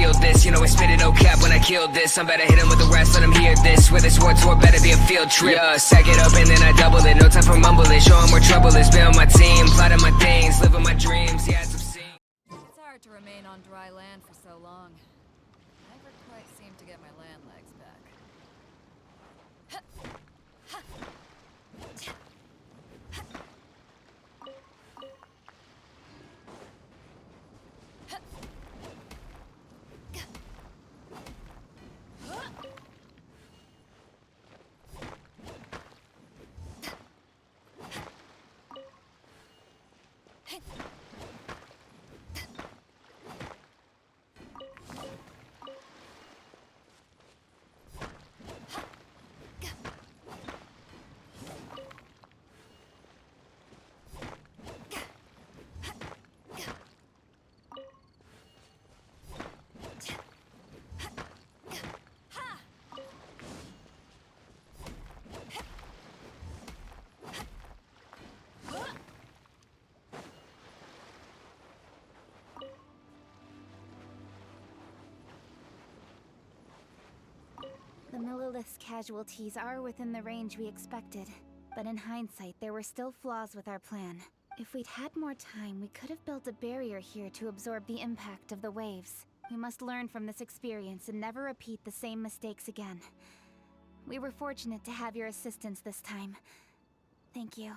feel this. You know I spit it, no cap when I kill this. I'm better hit him with the rest, let him hear this. Where this war tour better be a field trip. Yeah, sack it up and then I double it. No time for mumbling, show him where trouble is. Be on my team, plotting my things, living my dreams. Yeah, it's obscene. It's hard to remain on dry land for so long. Never quite seem to get my land legs back. The Millilith's casualties are within the range we expected, but in hindsight, there were still flaws with our plan. If we'd had more time, we could have built a barrier here to absorb the impact of the waves. We must learn from this experience and never repeat the same mistakes again. We were fortunate to have your assistance this time. Thank you.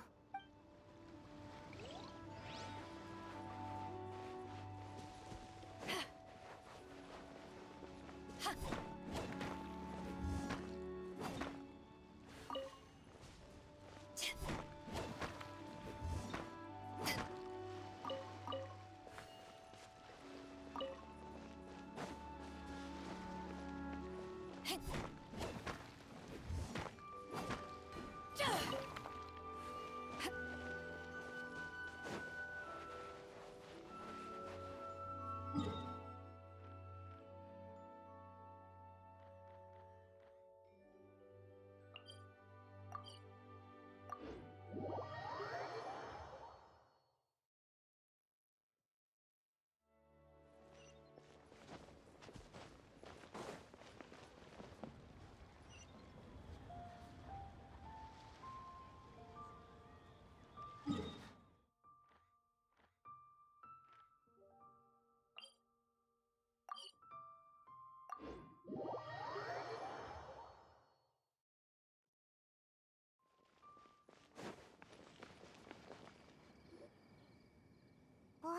Wow!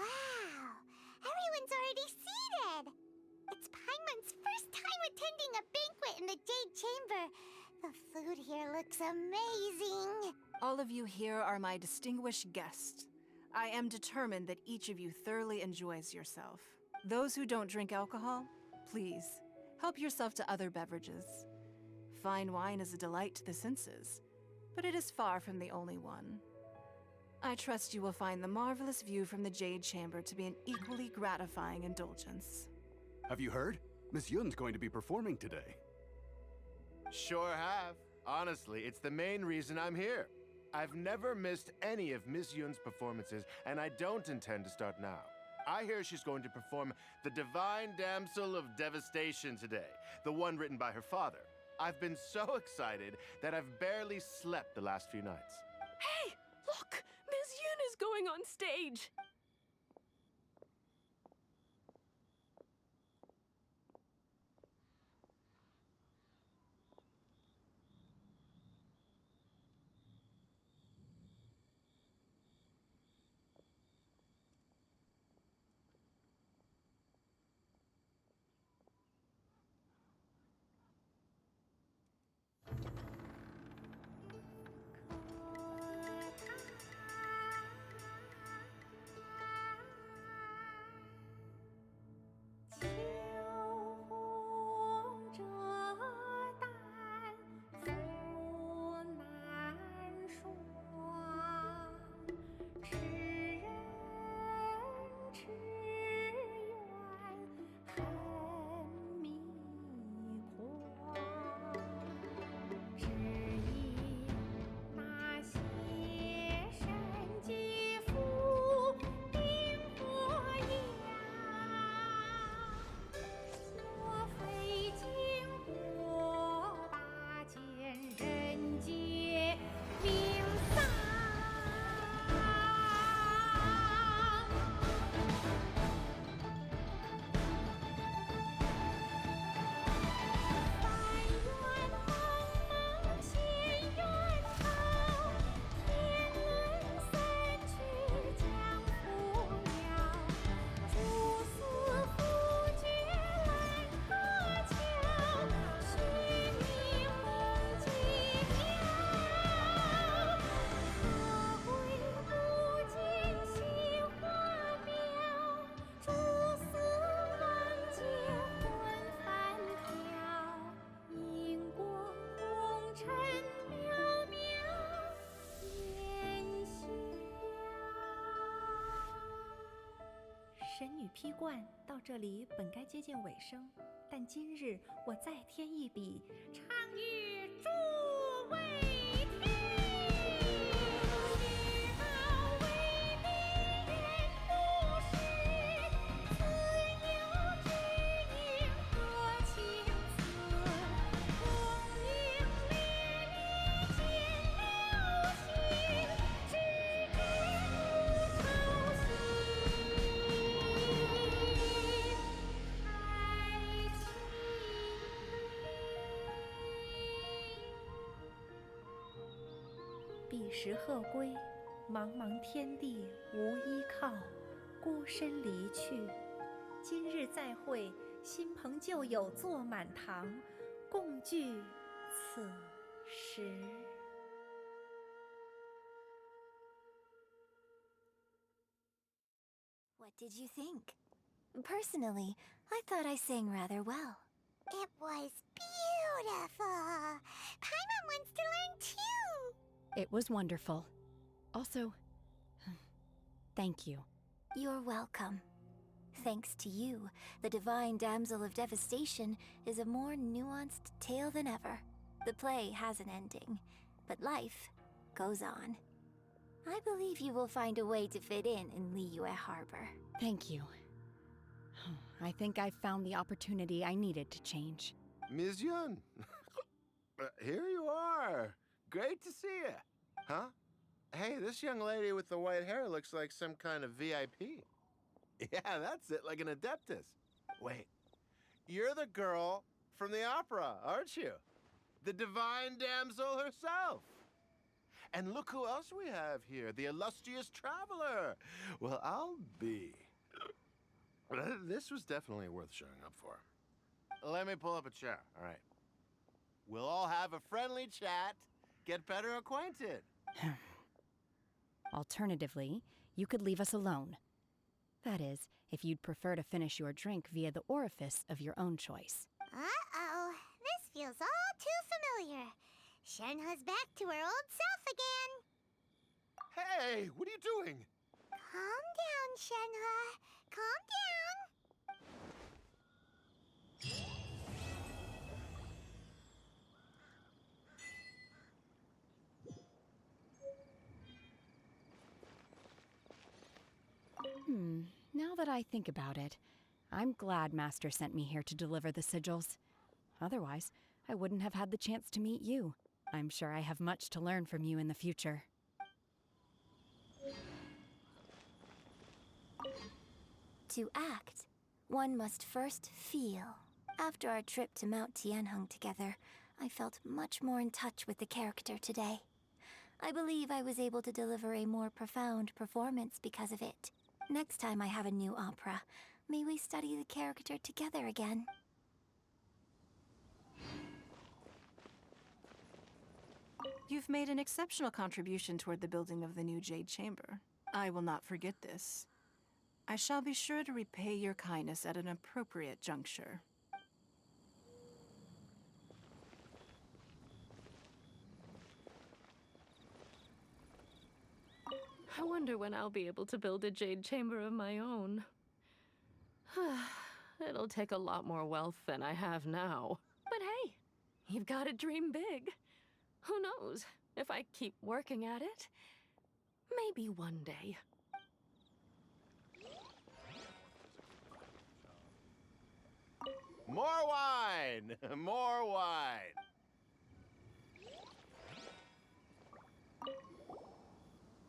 Everyone's already seated! It's Paimon's first time attending a banquet in the Jade Chamber. The food here looks amazing. All of you here are my distinguished guests. I am determined that each of you thoroughly enjoys yourself. Those who don't drink alcohol, please, help yourself to other beverages. Fine wine is a delight to the senses, but it is far from the only one. I trust you will find the marvelous view from the Jade Chamber to be an equally gratifying indulgence. Have you heard? Miss Yun's going to be performing today. Sure have. Honestly, it's the main reason I'm here. I've never missed any of Miss Yun's performances, and I don't intend to start now. I hear she's going to perform The Divine Damsel of Devastation today, the one written by her father. I've been so excited that I've barely slept the last few nights. Hey, look! Miss Yun is going on stage! 批冠到这里本该接近尾声，但今日我再添一笔，唱与诸位听，是报为敌人不是，自有知音多情思，功名利利见了心，只知不酬心。爱情。彼时鹤归，茫茫天地无依靠，孤身离去。今日再会，新朋旧友坐满堂，共聚此时。What did you think? Personally, I thought I sang rather well. It was beautiful. Paimon wants to learn too. It was wonderful. Also, thank you. You're welcome. Thanks to you, the Divine Damsel of Devastation is a more nuanced tale than ever. The play has an ending, but life goes on. I believe you will find a way to fit in Liyue Harbor. Thank you. I think I've found the opportunity I needed to change. Ms. Yun, here you are. Great to see you. Huh? Hey, this young lady with the white hair looks like some kind of VIP. Yeah, that's it, like an adeptus. Wait, you're the girl from the opera, aren't you? The divine damsel herself. And look who else we have here, the illustrious traveler. Well, I'll be. This was definitely worth showing up for. Let me pull up a chair, all right? We'll all have a friendly chat, get better acquainted. Alternatively, you could leave us alone. That is, if you'd prefer to finish your drink via the orifice of your own choice. Uh-oh, this feels all too familiar. Shenhe's back to her old self again. Hey, what are you doing? Calm down, Shenhe. Calm down. Now that I think about it, I'm glad Master sent me here to deliver the sigils. Otherwise, I wouldn't have had the chance to meet you. I'm sure I have much to learn from you in the future. To act, one must first feel. After our trip to Mount Tianheng together, I felt much more in touch with the character today. I believe I was able to deliver a more profound performance because of it. Next time I have a new opera, may we study the character together again. You've made an exceptional contribution toward the building of the new Jade Chamber. I will not forget this. I shall be sure to repay your kindness at an appropriate juncture. I wonder when I'll be able to build a jade chamber of my own. It'll take a lot more wealth than I have now. But hey, you've got to dream big. Who knows? If I keep working at it, maybe one day. More wine! More wine!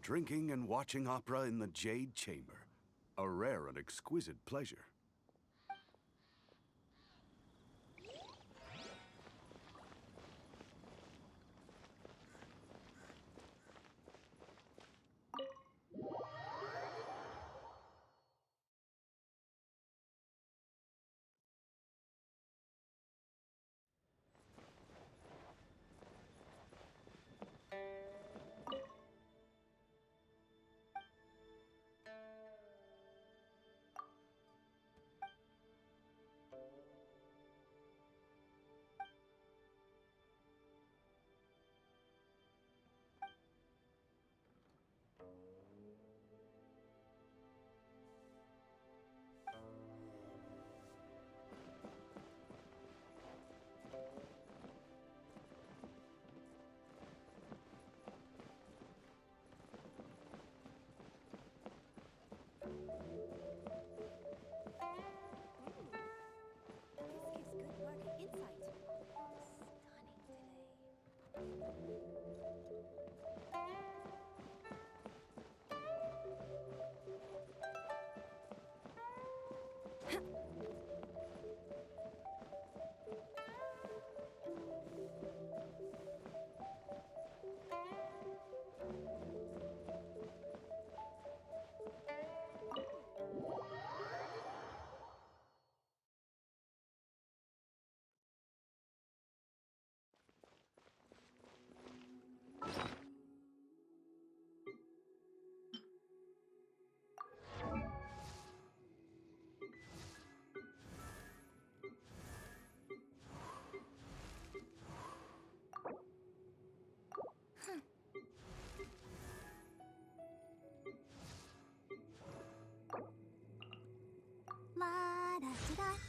Drinking and watching opera in the Jade Chamber. A rare and exquisite pleasure.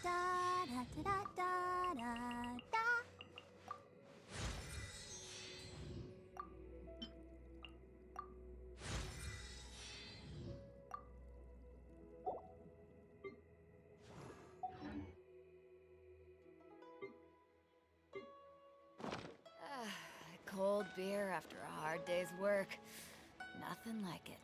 da da da da da da. Cold beer after a hard day's work. Nothing like it.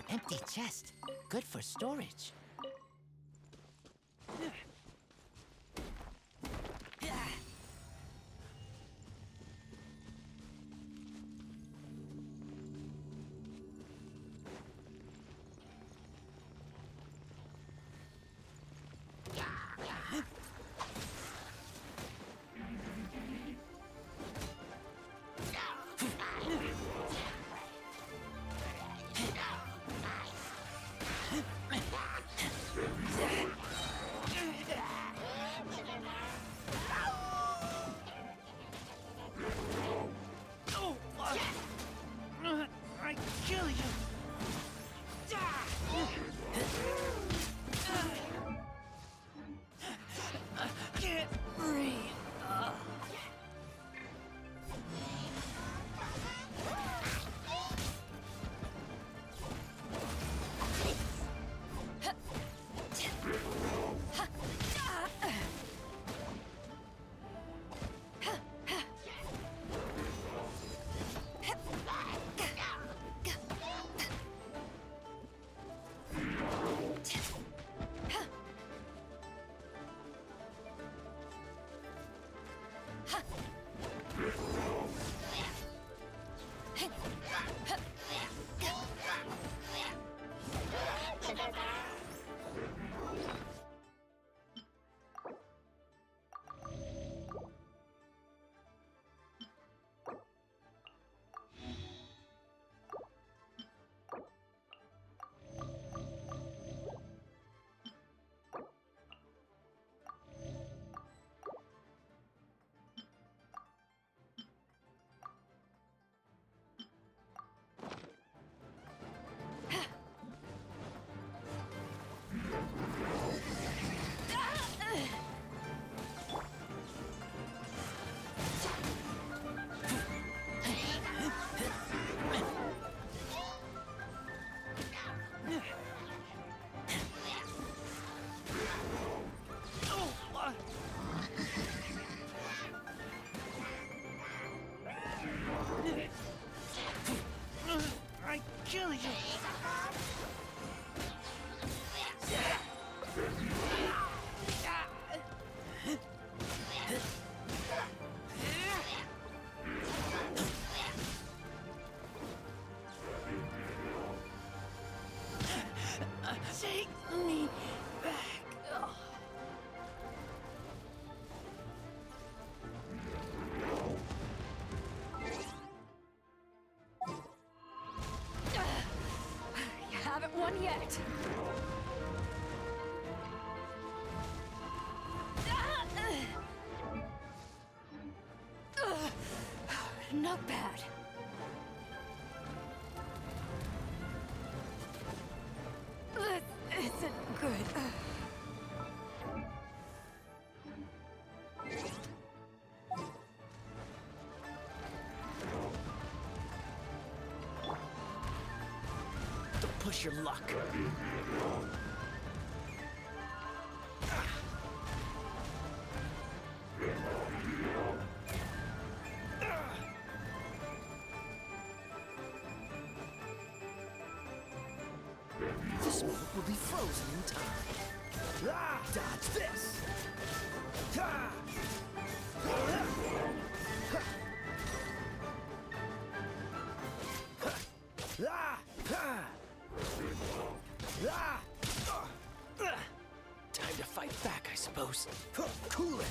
Empty chest. Good for storage. I kill you. Can't breathe. Not bad. This isn't good. Don't push your luck. This move will be frozen in time. Ah, dodge this! Ah! Ah! Ah! Ah! Time to fight back, I suppose. Cool it!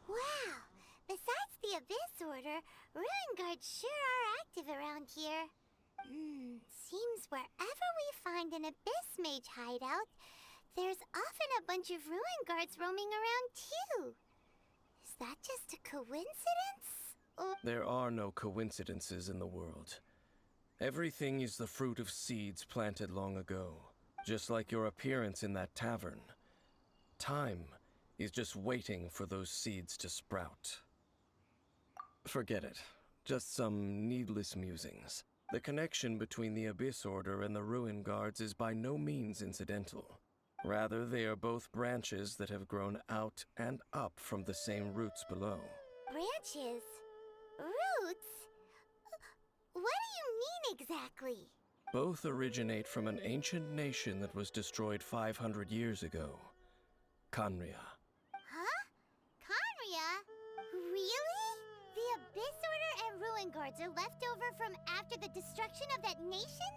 Wow! Besides the Abyss Order, Ruin Guards sure are active around here. Seems wherever we find an Abyss Mage hideout, there's often a bunch of Ruin Guards roaming around too. Is that just a coincidence? Or... There are no coincidences in the world. Everything is the fruit of seeds planted long ago, just like your appearance in that tavern. Time is just waiting for those seeds to sprout. Forget it. Just some needless musings. The connection between the Abyss Order and the Ruin Guards is by no means incidental. Rather, they are both branches that have grown out and up from the same roots below. Branches? Roots? What do you mean exactly? Both originate from an ancient nation that was destroyed 500 years ago. Khaenri'ah. Huh? Khaenri'ah? Really? The Abyss Order and Ruin Guards are left over from after the destruction of that nation?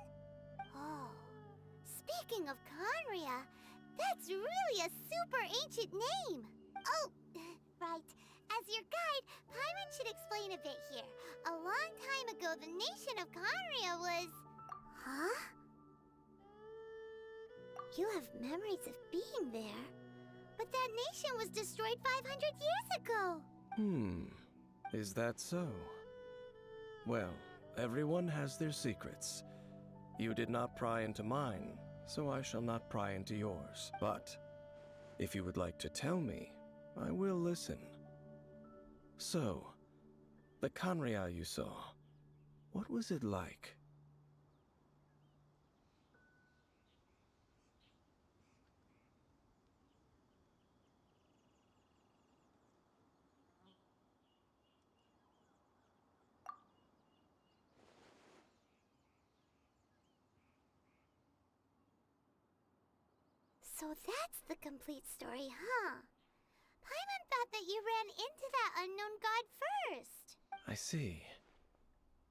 Oh. Speaking of Khaenri'ah, that's really a super ancient name. Oh, right. As your guide, Paimon should explain a bit here. A long time ago, the nation of Khaenri'ah was... Huh? You have memories of being there. But that nation was destroyed 500 years ago. Is that so? Well, everyone has their secrets. You did not pry into mine, so I shall not pry into yours. But if you would like to tell me, I will listen. So, the Khaenri'ah you saw, what was it like? So that's the complete story, huh? Paimon thought that you ran into that unknown god first. I see.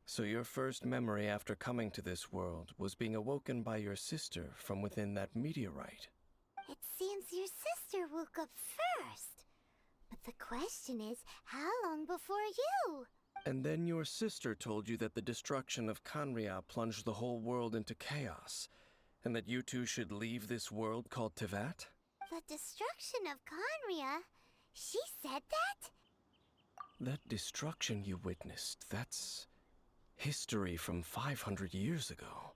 So your first memory after coming to this world was being awoken by your sister from within that meteorite. It seems your sister woke up first. But the question is, how long before you? And then your sister told you that the destruction of Khaenri'ah plunged the whole world into chaos, and that you two should leave this world called Teyvat? The destruction of Khaenri'ah? She said that? That destruction you witnessed, that's history from 500 years ago.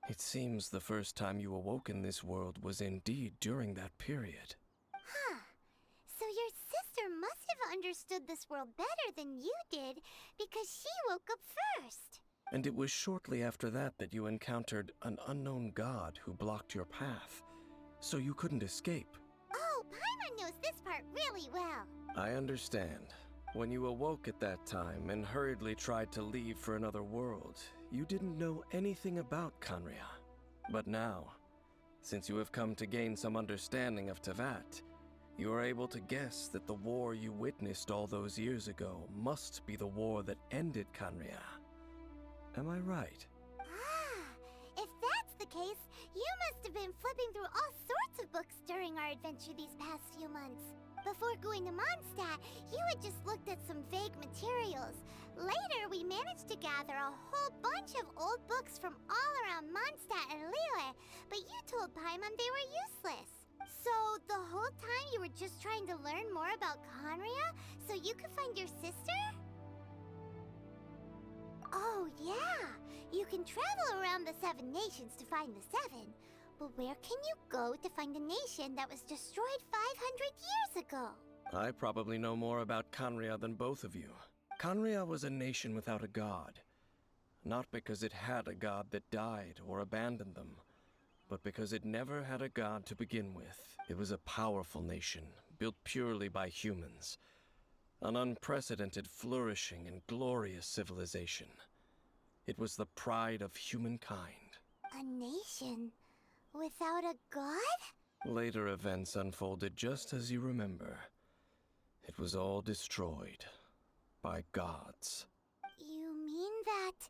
It seems the first time you awoke in this world was indeed during that period. Huh. So your sister must have understood this world better than you did, because she woke up first. And it was shortly after that that you encountered an unknown god who blocked your path, so you couldn't escape. Oh, Paimon knows this part really well. I understand. When you awoke at that time and hurriedly tried to leave for another world, you didn't know anything about Khaenri'ah. But now, since you have come to gain some understanding of Teyvat, you are able to guess that the war you witnessed all those years ago must be the war that ended Khaenri'ah. Am I right? Ah, if that's the case, you must have been flipping through all sorts of books during our adventure these past few months. Before going to Mondstadt, you had just looked at some vague materials. Later, we managed to gather a whole bunch of old books from all around Mondstadt and Liyue, but you told Paimon they were useless. So, the whole time you were just trying to learn more about Khaenri'ah so you could find your sister? Oh, yeah! You can travel around the 7 nations to find the 7. But where can you go to find a nation that was destroyed 500 years ago? I probably know more about Khaenri'ah than both of you. Khaenri'ah was a nation without a god. Not because it had a god that died or abandoned them, but because it never had a god to begin with. It was a powerful nation, built purely by humans. An unprecedented, flourishing, and glorious civilization. It was the pride of humankind. A nation without a god? Later events unfolded just as you remember. It was all destroyed by gods. You mean that...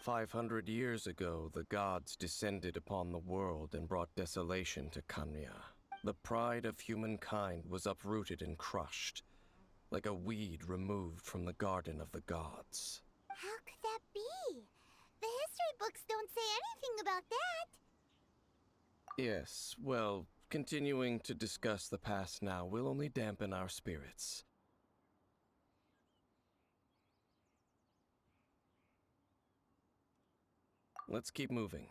500 years ago, the gods descended upon the world and brought desolation to Khaenri'ah. The pride of humankind was uprooted and crushed, like a weed removed from the garden of the gods. How could that be? The history books don't say anything about that. Yes, well, continuing to discuss the past now will only dampen our spirits. Let's keep moving.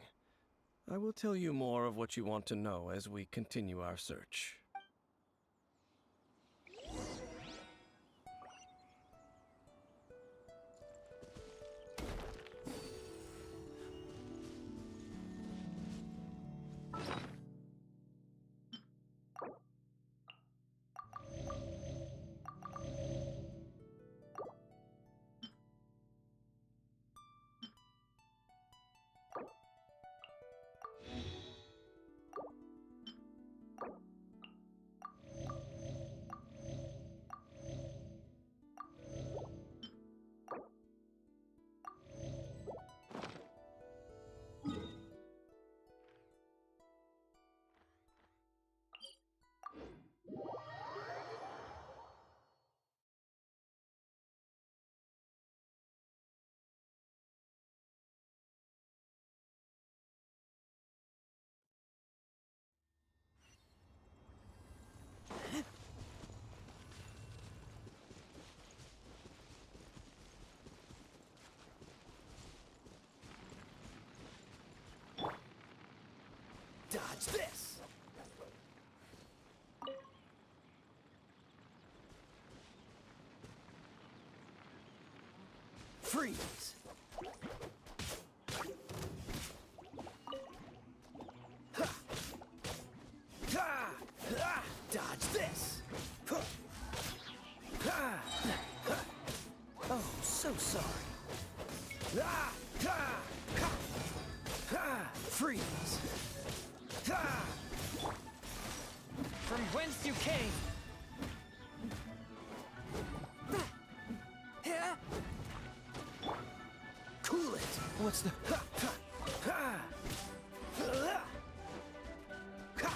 I will tell you more of what you want to know as we continue our search. Dodge this! Freeze! Ha! Ha! Ha! Dodge this! Ha! Ha! Ha! Oh, so sorry. Ah! Ha! Ha! Ha! Freeze! Ha! From whence you came! Cool it! What's the... Ha! Ha! Ha! Ha! Ha!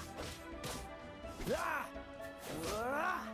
Ah! Ah!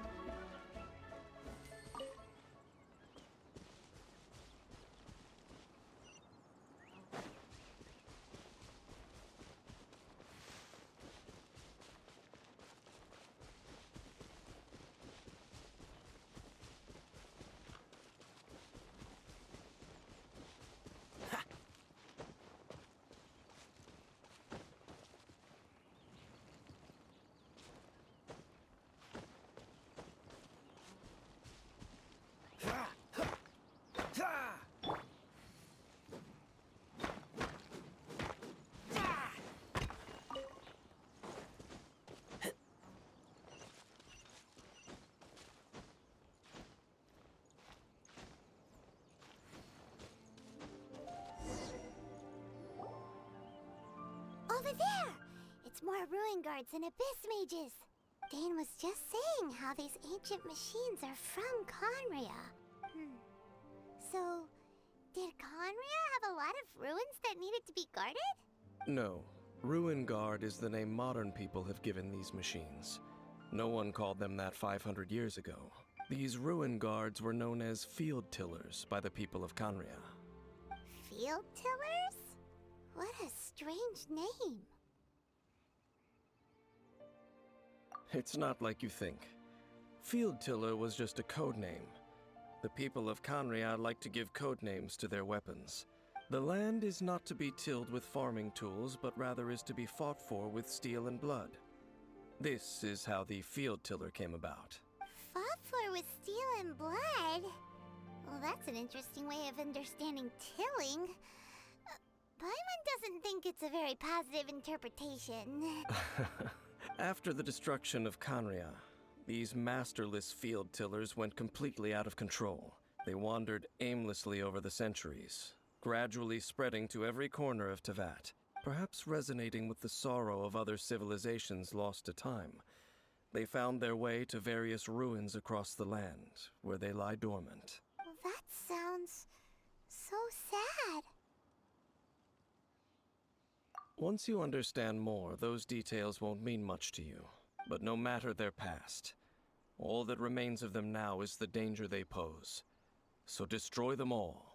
over there! It's more ruin guards and abyss mages. Dane was just saying how these ancient machines are from Conria. So, did Conria have a lot of ruins that needed to be guarded? No. Ruin Guard is the name modern people have given these machines. No one called them that 500 years ago. These Ruin Guards were known as Field Tillers by the people of Conria. Field Tillers? What a strange name. It's not like you think. Field Tiller was just a code name. The people of Conria like to give code names to their weapons. The land is not to be tilled with farming tools, but rather is to be fought for with steel and blood. This is how the Field Tiller came about. Fought for with steel and blood? Well, that's an interesting way of understanding tilling. Paimon doesn't think it's a very positive interpretation. After the destruction of Conria, these masterless field tillers went completely out of control. They wandered aimlessly over the centuries, gradually spreading to every corner of Teyvat, perhaps resonating with the sorrow of other civilizations lost to time. They found their way to various ruins across the land, where they lie dormant. That sounds so sad. Once you understand more, those details won't mean much to you. But no matter their past, all that remains of them now is the danger they pose. So destroy them all.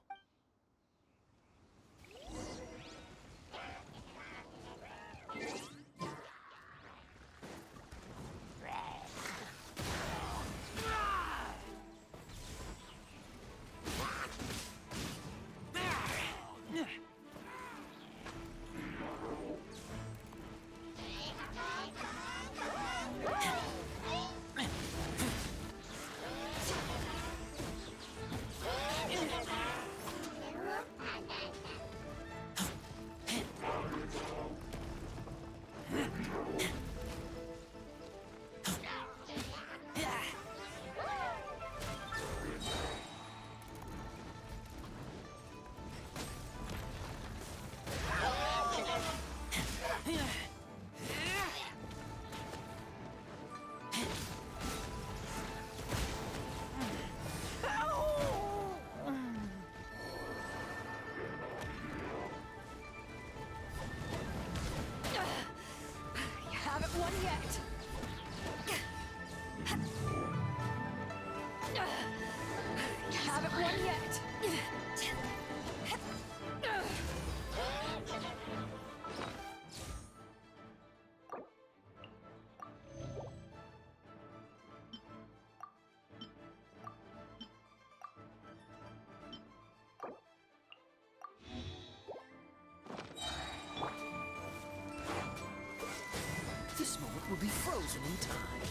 This moment will be frozen in time.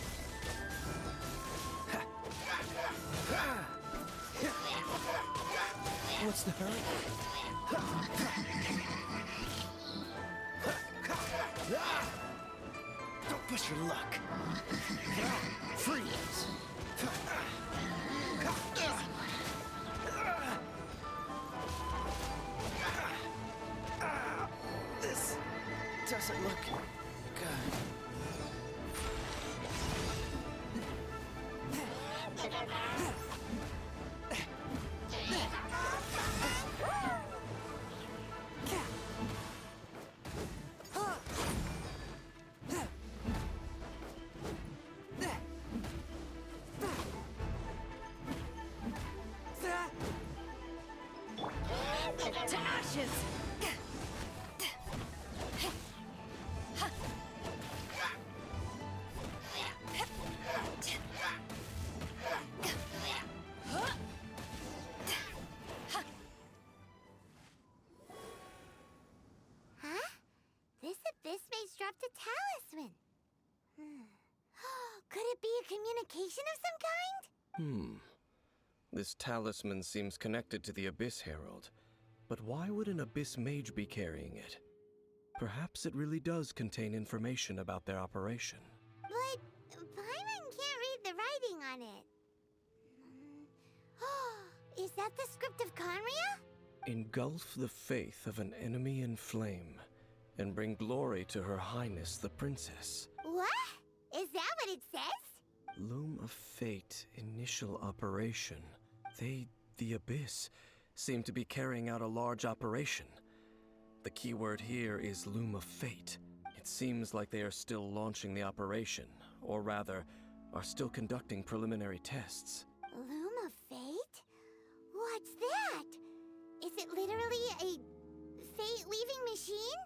What's the hurry? Don't push your luck. Freeze. This doesn't look good. To ashes! Huh? This abyss mage dropped a talisman. Could it be a communication of some kind? This talisman seems connected to the Abyss Herald. But why would an Abyss Mage be carrying it? Perhaps it really does contain information about their operation. But Paimon can't read the writing on it. Is that the script of Conria? Engulf the faith of an enemy in flame, and bring glory to Her Highness the Princess. What? Is that what it says? Loom of Fate initial operation. They, the Abyss, seem to be carrying out a large operation. The keyword here is Loom of Fate. It seems like they are still launching the operation, or rather, are still conducting preliminary tests. Loom of Fate? What's that? Is it literally a fate-weaving machine?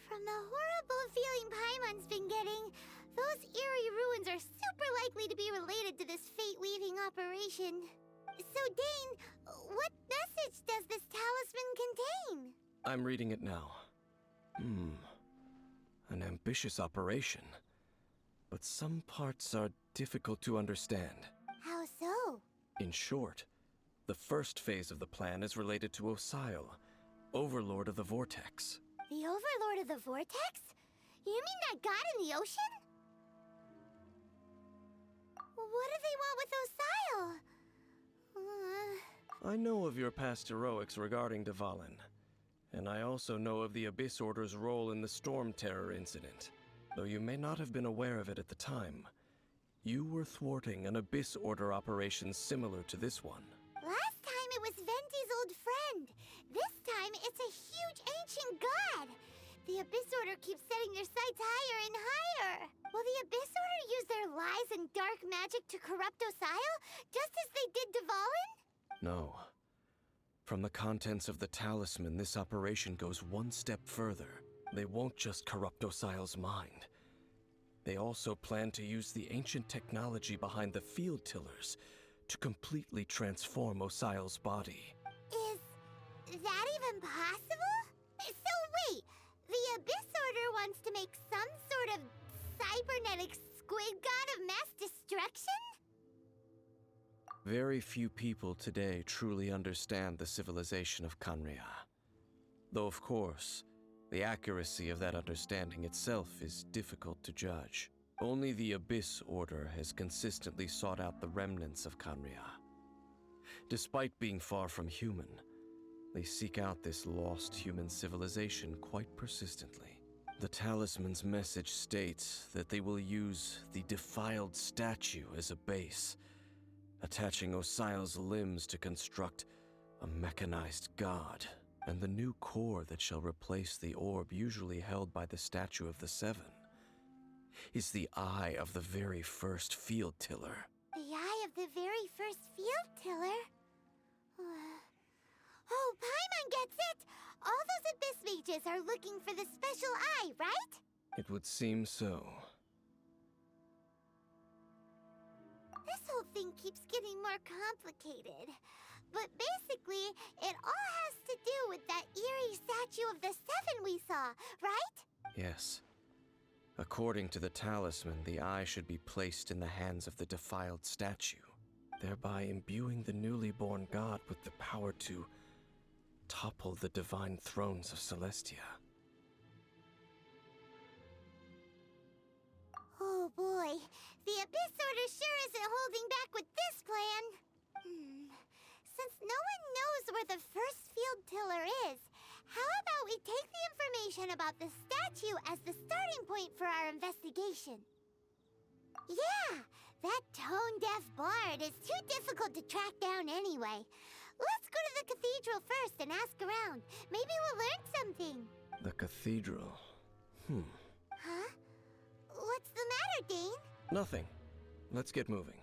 From the horrible feeling Paimon's been getting, those eerie ruins are super likely to be related to this fate-weaving operation. So, Dane, what message does this talisman contain? I'm reading it now. An ambitious operation. But some parts are difficult to understand. How so? In short, the first phase of the plan is related to Osial, Overlord of the Vortex. The Overlord of the Vortex? You mean that god in the ocean? What do they want with Osial? I know of your past heroics regarding Dvalin, and I also know of the Abyss Order's role in the Storm Terror incident. Though you may not have been aware of it at the time, you were thwarting an Abyss Order operation similar to this one. Last time it was Venti's old friend. This time it's a huge ancient god. The Abyss Order keeps setting their sights higher and higher. Will the Abyss Order use their lies and dark magic to corrupt Osial, just as they did Dvalin? No. From the contents of the talisman, this operation goes one step further. They won't just corrupt Osial's mind. They also plan to use the ancient technology behind the field tillers to completely transform Osial's body. Is that even possible? So wait, the Abyss Order wants to make some sort of cybernetic squid god of mass destruction? Very few people today truly understand the civilization of Khaenri'ah. Though of course, the accuracy of that understanding itself is difficult to judge. Only the Abyss Order has consistently sought out the remnants of Khaenri'ah. Despite being far from human, they seek out this lost human civilization quite persistently. The talisman's message states that they will use the defiled statue as a base, attaching Osial's limbs to construct a mechanized god, and the new core that shall replace the orb usually held by the Statue of the Seven is the eye of the very first field tiller. The eye of the very first field tiller? Oh, Paimon gets it! All those Abyss mages are looking for the special eye, right? It would seem so. This whole thing keeps getting more complicated. But basically, it all has to do with that eerie statue of the Seven we saw, right? Yes. According to the talisman, the eye should be placed in the hands of the defiled statue, thereby imbuing the newly born god with the power to topple the divine thrones of Celestia. Oh boy, the Abyss Order sure isn't holding back with this plan. Since no one knows where the first field tiller is, how about we take the information about the statue as the starting point for our investigation? Yeah, that tone-deaf bard is too difficult to track down anyway. Let's go to the cathedral first and ask around. Maybe we'll learn something. The cathedral. Huh? What's the matter, Dane? Nothing. Let's get moving.